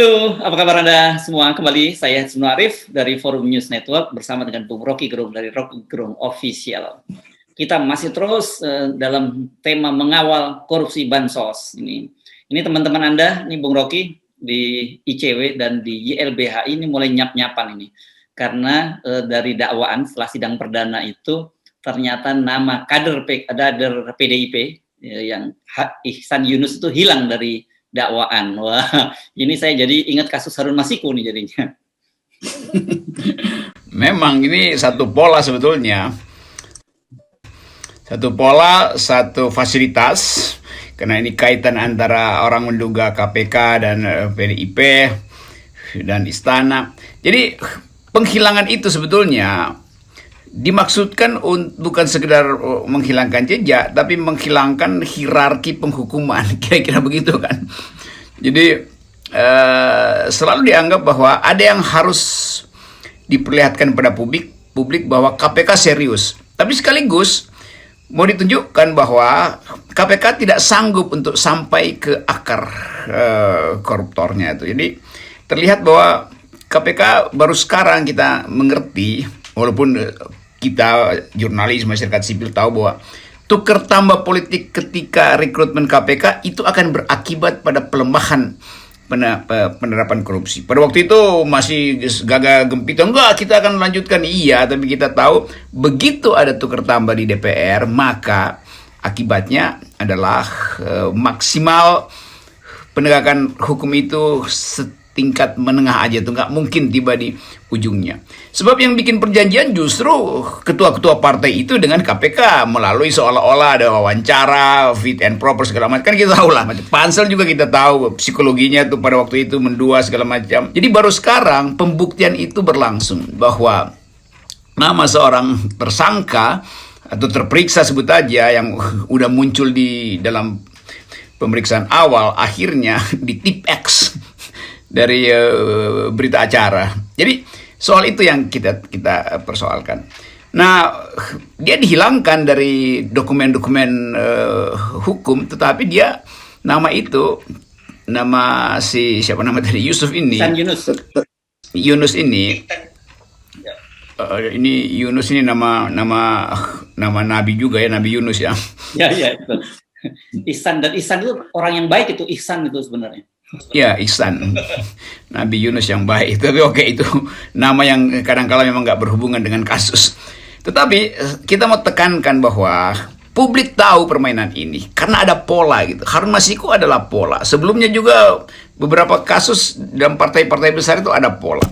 Halo, apa kabar Anda semua? Kembali saya Husnu Arif dari Forum News Network bersama dengan Bung Rocky Gerung dari Rocky Gerung Official. Kita masih terus dalam tema mengawal korupsi bansos ini teman-teman Anda, ini Bung Rocky di ICW dan di YLBHI ini mulai nyap-nyapan ini karena dari dakwaan setelah sidang perdana itu ternyata nama kader PDIP yang Ihsan Yunus itu hilang dari dakwaan. Wah, ini saya jadi ingat kasus Harun Masiku nih jadinya. Memang ini satu pola sebetulnya. Satu pola, satu fasilitas. Karena ini kaitan antara orang menduga KPK dan PDIP dan Istana. Jadi penghilangan itu sebetulnya dimaksudkan bukan sekedar menghilangkan jejak, tapi menghilangkan hierarki penghukuman, kira-kira begitu kan. Jadi selalu dianggap bahwa ada yang harus diperlihatkan pada publik bahwa KPK serius, tapi sekaligus mau ditunjukkan bahwa KPK tidak sanggup untuk sampai ke akar koruptornya itu. Jadi terlihat bahwa KPK baru sekarang kita mengerti, walaupun kita jurnalis masyarakat sipil tahu bahwa tukar tambah politik ketika rekrutmen KPK itu akan berakibat pada pelemahan penerapan korupsi. Pada waktu itu masih gagah gempita, enggak kita akan lanjutkan, iya, tapi kita tahu begitu ada tukar tambah di DPR maka akibatnya adalah maksimal penegakan hukum itu tingkat menengah aja tuh, nggak mungkin tiba di ujungnya. Sebab yang bikin perjanjian justru ketua-ketua partai itu dengan KPK melalui seolah-olah ada wawancara, fit and proper segala macam. Kan kita tahu lah, Pansel juga kita tahu psikologinya tuh pada waktu itu mendua segala macam. Jadi baru sekarang pembuktian itu berlangsung bahwa nama seorang tersangka atau terperiksa sebut aja yang udah muncul di dalam pemeriksaan awal akhirnya di tip X dari berita acara. Jadi soal itu yang kita persoalkan. Nah, dia dihilangkan dari dokumen-dokumen hukum, tetapi dia nama si siapa nama tadi Yusuf ini. Yunus ini. Ini Yunus ini nama nabi juga ya, Nabi Yunus ya. Ya betul. Ihsan itu orang yang baik, itu Ihsan itu sebenarnya. Ya, Ihsan, Nabi Yunus yang baik. Tapi oke, itu nama yang kadang-kala memang nggak berhubungan dengan kasus. Tetapi kita mau tekankan bahwa publik tahu permainan ini karena ada pola gitu. Harun Masiku adalah pola. Sebelumnya juga beberapa kasus dalam partai-partai besar itu ada pola.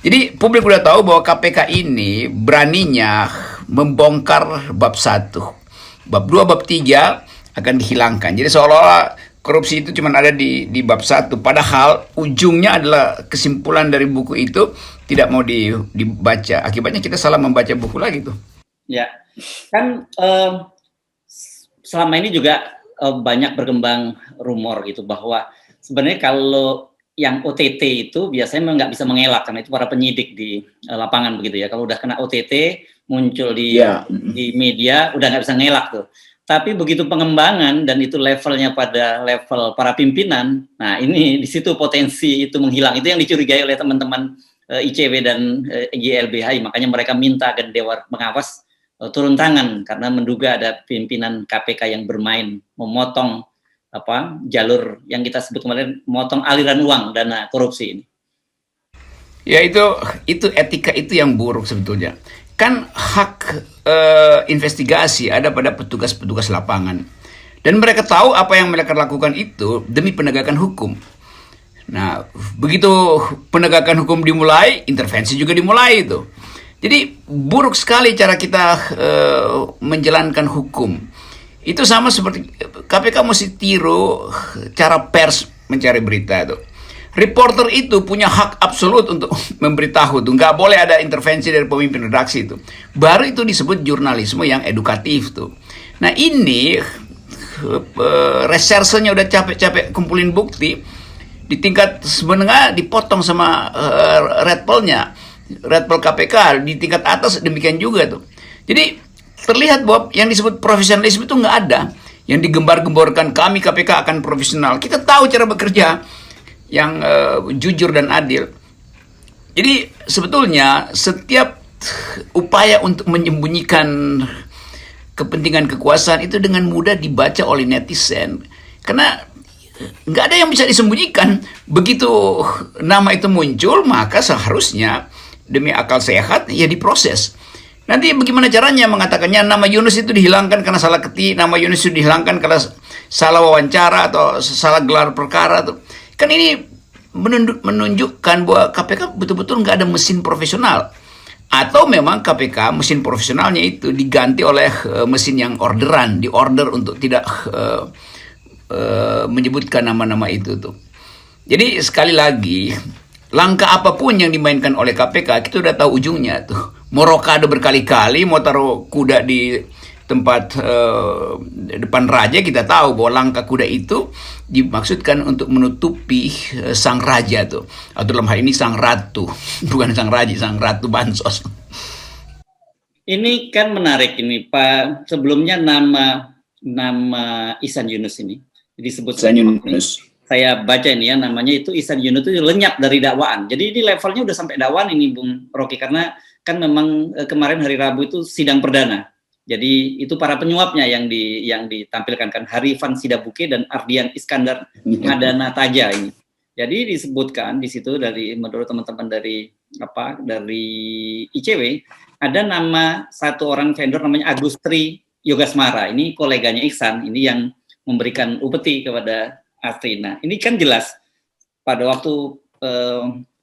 Jadi publik udah tahu bahwa KPK ini beraninya membongkar bab 1, bab 2, bab 3 akan dihilangkan. Jadi seolah-olah korupsi itu cuma ada di bab 1, padahal ujungnya adalah kesimpulan dari buku itu tidak mau dibaca. Akibatnya kita salah membaca buku lagi tuh. Ya, kan selama ini juga banyak berkembang rumor gitu bahwa sebenarnya kalau yang OTT itu biasanya memang nggak bisa mengelak karena itu para penyidik di lapangan begitu ya. Kalau udah kena OTT muncul di media udah nggak bisa ngelak tuh. Tapi begitu pengembangan dan itu levelnya pada level para pimpinan, nah ini di situ potensi itu menghilang. Itu yang dicurigai oleh teman-teman ICW dan YLBHI. Makanya mereka minta agar Dewan Pengawas turun tangan karena menduga ada pimpinan KPK yang bermain memotong jalur yang kita sebut kemarin, memotong aliran uang dana korupsi ini. Ya itu etika itu yang buruk sebetulnya. Kan hak investigasi ada pada petugas-petugas lapangan. Dan mereka tahu apa yang mereka lakukan itu demi penegakan hukum. Nah, begitu penegakan hukum dimulai, intervensi juga dimulai itu. Jadi buruk sekali cara kita menjalankan hukum. Itu sama seperti KPK mesti tiru cara pers mencari berita itu. Reporter itu punya hak absolut untuk memberitahu tuh, nggak boleh ada intervensi dari pemimpin redaksi itu. Baru itu disebut jurnalisme yang edukatif tuh. Nah ini resersenya udah capek-capek kumpulin bukti, di tingkat menengah dipotong sama red pill KPK, di tingkat atas demikian juga tuh. Jadi terlihat bahwa yang disebut profesionalisme itu nggak ada. Yang digembar-gemborkan kami KPK akan profesional. Kita tahu cara bekerja. yang jujur dan adil. Jadi sebetulnya setiap upaya untuk menyembunyikan kepentingan kekuasaan itu dengan mudah dibaca oleh netizen. Karena nggak ada yang bisa disembunyikan. Begitu nama itu muncul, maka seharusnya demi akal sehat ya diproses. Nanti bagaimana caranya mengatakannya nama Yunus itu dihilangkan karena salah ketik, nama Yunus itu dihilangkan karena salah wawancara atau salah gelar perkara tuh. Kan ini menunjukkan bahwa KPK betul-betul nggak ada mesin profesional. Atau memang KPK mesin profesionalnya itu diganti oleh mesin yang orderan, diorder untuk tidak menyebutkan nama-nama itu tuh. Jadi sekali lagi, langkah apapun yang dimainkan oleh KPK, kita udah tahu ujungnya tuh. Mau rokade berkali-kali, mau taruh kuda di tempat depan raja, kita tahu bahwa langkah kuda itu dimaksudkan untuk menutupi sang raja tuh, atau dalam hal ini sang ratu, bukan sang raja, sang ratu bansos. Ini kan menarik ini Pak. Sebelumnya nama Ihsan Yunus ini disebut Ihsan Yunus. Saya baca ini ya, namanya itu Ihsan Yunus itu lenyap dari dakwaan. Jadi ini levelnya udah sampai dakwaan ini Bung Rocky, karena kan memang kemarin hari Rabu itu sidang perdana. Jadi itu para penyuapnya yang ditampilkan kan, Harifan Sidabuke dan Ardian Iskandar Madana Taja ini. Jadi disebutkan di situ dari menurut teman-teman dari ICW ada nama satu orang vendor namanya Agustri Yogasmara. Ini koleganya Ihsan, ini yang memberikan upeti kepada Astrina. Ini kan jelas pada waktu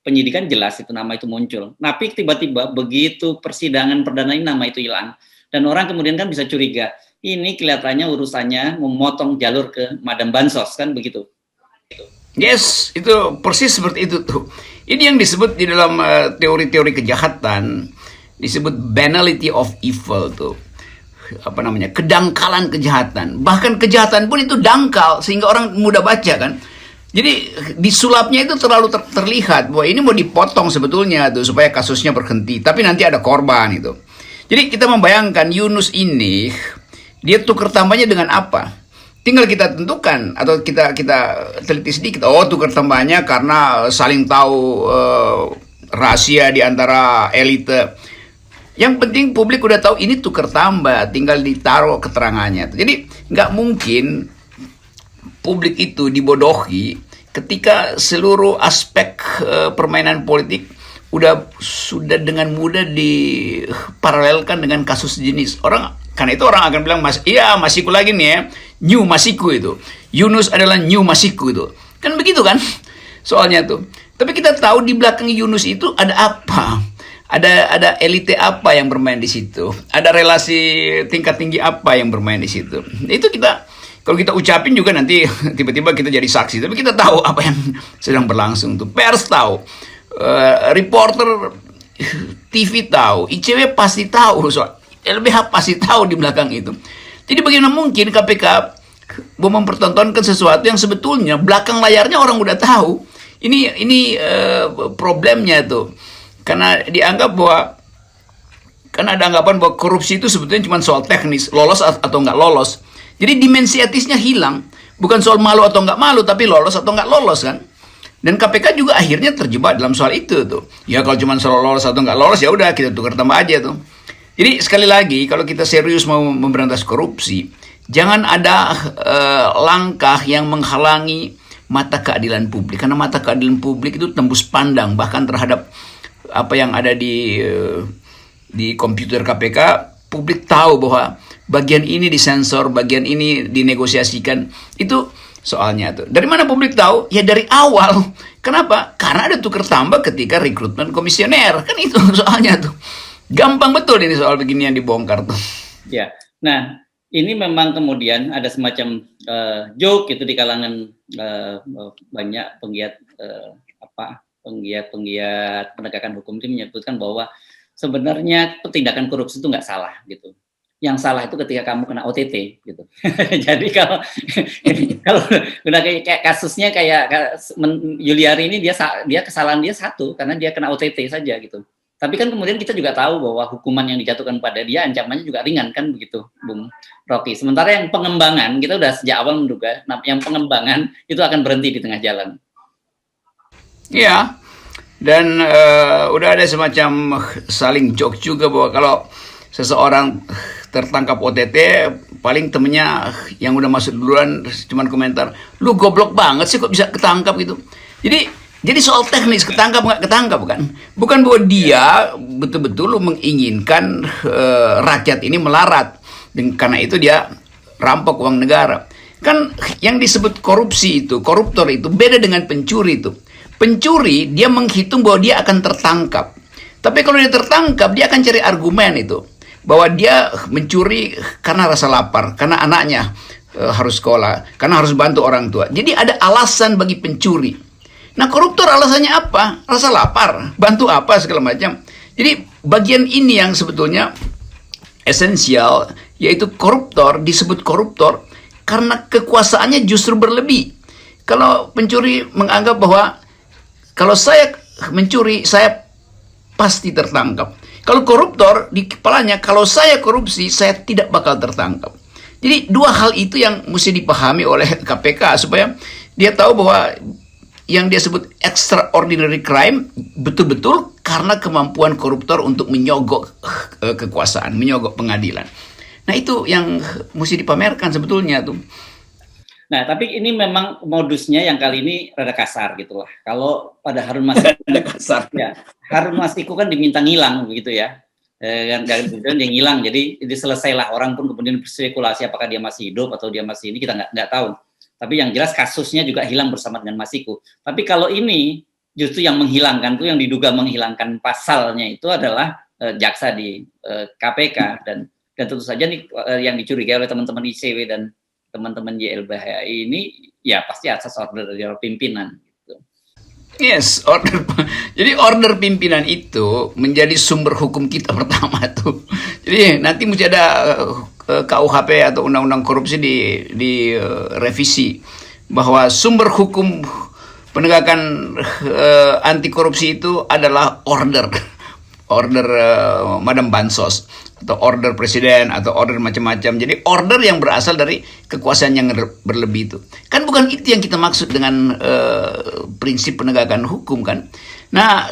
penyidikan jelas itu nama itu muncul. Tapi tiba-tiba begitu persidangan perdana ini nama itu hilang. Dan orang kemudian kan bisa curiga, ini kelihatannya urusannya memotong jalur ke Madam Bansos, kan begitu? Yes, itu persis seperti itu tuh. Ini yang disebut di dalam teori-teori kejahatan, disebut banality of evil tuh. Apa namanya? Kedangkalan kejahatan. Bahkan kejahatan pun itu dangkal, sehingga orang mudah baca kan. Jadi disulapnya itu terlalu terlihat bahwa ini mau dipotong sebetulnya tuh supaya kasusnya berhenti. Tapi nanti ada korban itu. Jadi kita membayangkan Yunus ini, dia tukar tambahnya dengan apa? Tinggal kita tentukan atau kita teliti sedikit. Oh, tukar tambahnya karena saling tahu rahasia di antara elite. Yang penting publik udah tahu ini tukar tambah, tinggal ditaruh keterangannya. Jadi nggak mungkin publik itu dibodohi ketika seluruh aspek permainan politik sudah dengan mudah diparalelkan dengan kasus jenis. Karena itu orang akan bilang, Masiku lagi nih ya, New Masiku itu. Yunus adalah New Masiku itu. Kan begitu kan soalnya tuh. Tapi kita tahu di belakang Yunus itu ada apa? Ada elite apa yang bermain di situ? Ada relasi tingkat tinggi apa yang bermain di situ? Itu kalau kita ucapin juga nanti tiba-tiba kita jadi saksi. Tapi kita tahu apa yang sedang berlangsung tuh. Pers tahu. Reporter TV tahu, ICW pasti tahu, LBH pasti tahu di belakang itu. Jadi bagaimana mungkin KPK mau mempertontonkan sesuatu yang sebetulnya belakang layarnya orang udah tahu. Ini problemnya tuh, karena ada anggapan bahwa korupsi itu sebetulnya cuma soal teknis, lolos atau nggak lolos. Jadi dimensi etisnya hilang, bukan soal malu atau nggak malu, tapi lolos atau nggak lolos kan. Dan KPK juga akhirnya terjebak dalam soal itu tuh. Ya kalau cuma soal lolos atau nggak lolos ya udah kita tukar tambah aja tuh. Jadi sekali lagi kalau kita serius mau memberantas korupsi, jangan ada langkah yang menghalangi mata keadilan publik. Karena mata keadilan publik itu tembus pandang bahkan terhadap apa yang ada di komputer KPK. Publik tahu bahwa bagian ini disensor, bagian ini dinegosiasikan. Itu soalnya tuh. Dari mana publik tahu? Ya dari awal. Kenapa? Karena ada tukar tambah ketika rekrutmen komisioner. Kan itu soalnya tuh. Gampang betul ini soal beginian dibongkar tuh. Ya. Nah, ini memang kemudian ada semacam joke itu di kalangan banyak penggiat penegakan hukum itu menyebutkan bahwa sebenarnya tindakan korupsi itu nggak salah gitu. Yang salah itu ketika kamu kena OTT gitu. Jadi kalau udah kayak kasusnya kayak Yuliari ini dia kesalahan dia satu karena dia kena OTT saja gitu. Tapi kan kemudian kita juga tahu bahwa hukuman yang dijatuhkan pada dia ancamannya juga ringan kan begitu, Bung Rocky. Sementara yang pengembangan kita udah sejak awal menduga yang pengembangan itu akan berhenti di tengah jalan. Ya, dan udah ada semacam saling joke juga bahwa kalau seseorang tertangkap OTT, paling temennya yang udah masuk duluan cuman komentar, lu goblok banget sih kok bisa ketangkap gitu. Jadi soal teknis ketangkap nggak ketangkap kan, bukan bahwa dia betul-betul menginginkan rakyat ini melarat, dan karena itu dia rampok uang negara. Kan yang disebut korupsi itu, koruptor itu beda dengan pencuri itu. Pencuri dia menghitung bahwa dia akan tertangkap. Tapi kalau dia tertangkap, dia akan cari argumen itu bahwa dia mencuri karena rasa lapar, karena anaknya harus sekolah, karena harus bantu orang tua. Jadi ada alasan bagi pencuri. Nah, koruptor alasannya apa? Rasa lapar, bantu apa segala macam. Jadi bagian ini yang sebetulnya esensial, yaitu koruptor disebut koruptor karena kekuasaannya justru berlebih. Kalau pencuri menganggap bahwa kalau saya mencuri, saya pasti tertangkap. Kalau koruptor, di kepalanya, kalau saya korupsi, saya tidak bakal tertangkap. Jadi dua hal itu yang mesti dipahami oleh KPK, supaya dia tahu bahwa yang dia sebut extraordinary crime, betul-betul karena kemampuan koruptor untuk menyogok kekuasaan, menyogok pengadilan. Nah itu yang mesti dipamerkan sebetulnya tuh. Nah, tapi ini memang modusnya yang kali ini rada kasar gitu lah. Kalau pada Harun Masiku, kasar. Ya, Harun Masiku kan diminta ngilang begitu ya. Dan kemudian dia ngilang, jadi selesailah, orang pun kemudian berspekulasi apakah dia masih hidup atau dia masih ini, kita nggak tahu. Tapi yang jelas kasusnya juga hilang bersama dengan Masiku. Tapi kalau ini justru yang menghilangkan tuh, yang diduga menghilangkan pasalnya itu adalah jaksa di KPK, dan tentu saja nih yang dicurigai oleh teman-teman ICW dan teman-teman YLBHI ini ya pasti atas order dari pimpinan. Gitu. Yes, order. Jadi order pimpinan itu menjadi sumber hukum kita pertama tuh. Jadi nanti mesti ada KUHP atau undang-undang korupsi di revisi bahwa sumber hukum penegakan anti korupsi itu adalah order Madam Bansos, atau order presiden, atau order macam-macam. Jadi order yang berasal dari kekuasaan yang berlebih itu. Kan bukan itu yang kita maksud dengan prinsip penegakan hukum kan. Nah,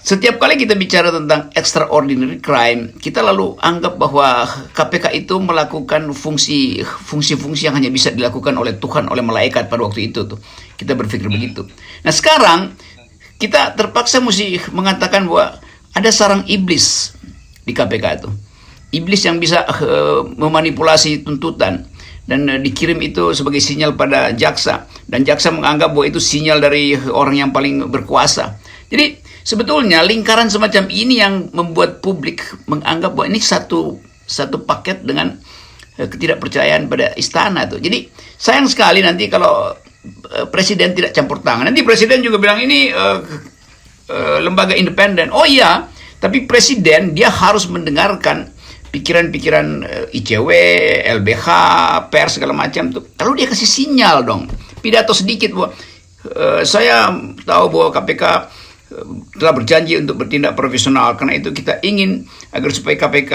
setiap kali kita bicara tentang extraordinary crime, kita lalu anggap bahwa KPK itu melakukan fungsi-fungsi yang hanya bisa dilakukan oleh Tuhan, oleh malaikat pada waktu itu tuh. Kita berpikir begitu. Nah, sekarang kita terpaksa mesti mengatakan bahwa ada sarang iblis di KPK itu. Iblis yang bisa memanipulasi tuntutan dan dikirim itu sebagai sinyal pada jaksa, dan jaksa menganggap bahwa itu sinyal dari orang yang paling berkuasa. Jadi sebetulnya lingkaran semacam ini yang membuat publik menganggap bahwa ini satu paket dengan ketidakpercayaan pada istana tuh. Jadi sayang sekali nanti kalau presiden tidak campur tangan. Nanti presiden juga bilang ini lembaga independen. Oh iya, tapi presiden dia harus mendengarkan pikiran-pikiran ICW, LBH, pers segala macam tuh. Lalu dia kasih sinyal dong, pidato sedikit bahwa saya tahu bahwa KPK telah berjanji untuk bertindak profesional, karena itu kita ingin agar supaya KPK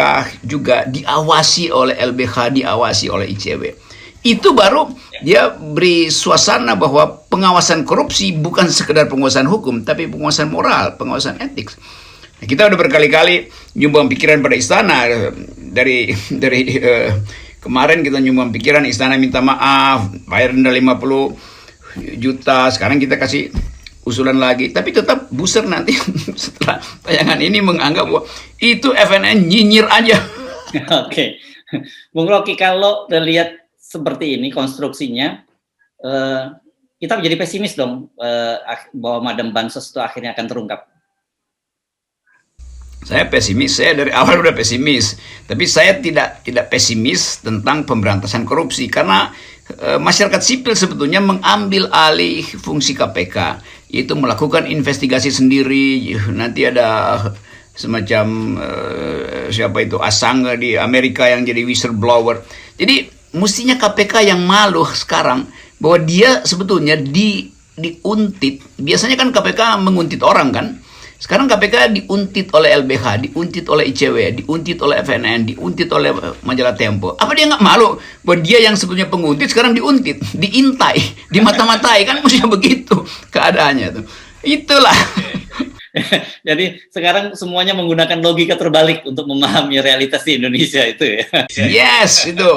juga diawasi oleh LBH, diawasi oleh ICW. Itu baru dia beri suasana bahwa pengawasan korupsi bukan sekedar penguasaan hukum, tapi penguasaan moral, penguasaan etik. Nah, kita udah berkali-kali nyumbang pikiran pada istana. Dari kemarin kita nyumbang pikiran, istana minta maaf, bayar denda 50 juta, sekarang kita kasih usulan lagi. Tapi tetap buser nanti setelah tayangan ini menganggap bahwa itu FNN nyinyir aja. Oke. Bung Rocky, kalau terlihat seperti ini konstruksinya, kita menjadi pesimis dong bahwa Madam Bansos itu akhirnya akan terungkap. Saya pesimis, saya dari awal udah pesimis. Tapi saya tidak pesimis tentang pemberantasan korupsi, karena masyarakat sipil sebetulnya mengambil alih fungsi KPK, yaitu melakukan investigasi sendiri. Nanti ada semacam siapa itu, Assange di Amerika yang jadi whistleblower. Jadi mestinya KPK yang malu sekarang bahwa dia sebetulnya diuntit. Biasanya kan KPK menguntit orang kan. Sekarang KPK diuntit oleh LBH, diuntit oleh ICW, diuntit oleh FNN, diuntit oleh majalah Tempo. Apa dia nggak malu bahwa dia yang sebetulnya penguntit sekarang diuntit, diintai, dimata-matai, kan mestinya begitu keadaannya tuh. Itulah. Jadi sekarang semuanya menggunakan logika terbalik untuk memahami realitas di Indonesia itu ya. Yes, itu.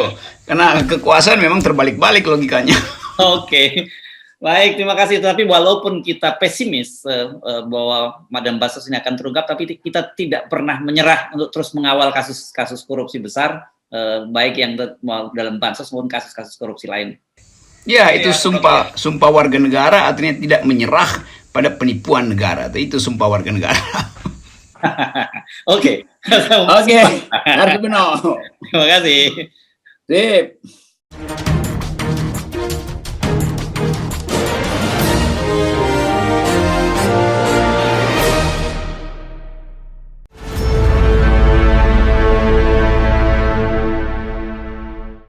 Karena kekuasaan memang terbalik-balik logikanya. Oke. Baik, terima kasih. Tapi walaupun kita pesimis bahwa Madam Bansos ini akan terungkap, tapi kita tidak pernah menyerah untuk terus mengawal kasus-kasus korupsi besar, baik yang dalam Bansos maupun kasus-kasus korupsi lain. Ya, itu sumpah warga negara, artinya tidak menyerah pada penipuan negara. Itu sumpah warga negara. Oke. Oke, harus benar. Terima kasih. Sip.